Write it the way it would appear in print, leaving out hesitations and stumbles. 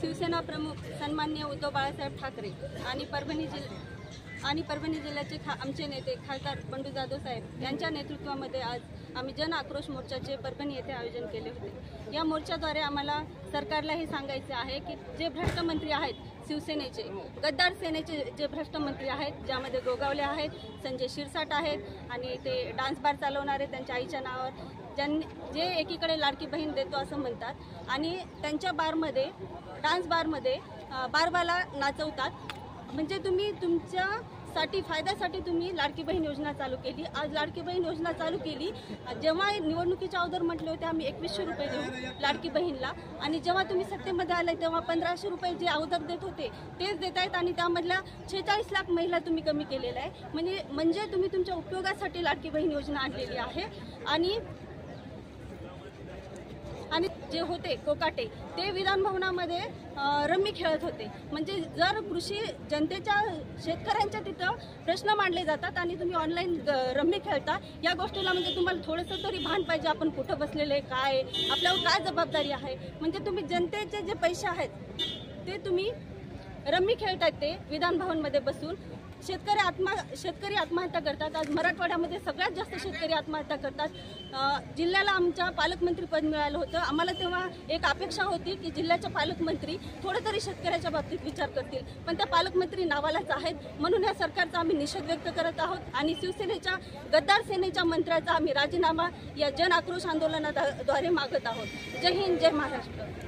शिवसेना प्रमुख सन्माननीय उद्धव बाळासाहेब ठाकरे आणि परभणी जिल्ह्याचे आमचे नेते खासदार बंडू जाधव साहेब यांच्या नेतृत्वामध्ये आज आम्ही जन आक्रोश मोर्चाचे परभणी येथे आयोजन केले होते। या मोर्चाद्वारे आम्हाला सरकारला हे सांगायचे आहे की जे भ्रष्ट मंत्री आहेत शिवसेनेचे, गद्दार सेनेचे जे भ्रष्ट मंत्री आहेत, ज्यामध्ये गोगावले आहेत, संजय शिरसाट आहेत आणि ते डान्स बार चालवणारे त्यांच्या आईच्या नावावर, जे एकीकडे लाडकी बहीण देतो असं म्हणतात आणि त्यांच्या डान्स बारमध्ये बारबाला नाचवतात। म्हणजे तुम्ही तुमच्यासाठी फायद्यासाठी तुम्ही लाडकी बहीण योजना चालू केली। आज लाडकी बहीण योजना चालू केली, जेव्हा निवडणुकीच्या अगोदर म्हटले होते आम्ही 2100 रुपये देऊ लाडकी बहीणला, आणि जेव्हा तुम्ही सत्तेमध्ये आले तेव्हा 1500 रुपये जे अगोदर देत होते तेच देत आहेत आणि त्यामधल्या 46 लाख महिला तुम्ही कमी केलेल्या आहे। म्हणजे तुम्ही तुमच्या उपयोगासाठी लाडकी बहीण योजना आणलेली आहे। आणि जे होते कोकाटे ते विधान भवनामध्ये रम्मी खेळत होते। म्हणजे जर कृषी जनतेच्या शेतकऱ्यांच्या तिथं प्रश्न मांडले जातात आणि तुम्ही ऑनलाईन रम्मी खेळता, या गोष्टीला म्हणजे तुम्हाला थोडंसं तरी भान पाहिजे, आपण कुठं बसलेले, काय आपल्यावर काय जबाबदारी आहे। म्हणजे तुम्ही जनतेचे जे पैसे आहेत ते तुम्ही रम्मी खेळतात ते विधान भवनमध्ये बसून। शेतकरी आत्महत्या करतात। आज मराठवाड्यामध्ये सगळ्यात जास्त शेतकरी आत्महत्या करतात। जिल्ह्याला आमच्या पालकमंत्री पद मिळालं होतं, आम्हाला तेव्हा एक अपेक्षा होती की जिल्ह्याचे पालकमंत्री थोडं तरी शेतकऱ्याच्या बाबतीत विचार करतील, पण त्या पालकमंत्री नावालाच आहेत। म्हणून या सरकारचा आम्ही निषेध व्यक्त करत आहोत आणि शिवसेनेच्या गद्दार सेनेच्या मंत्र्याचा आम्ही राजीनामा या जन आक्रोश आंदोलनाद्वारे मागत आहोत। जय हिंद, जय महाराष्ट्र।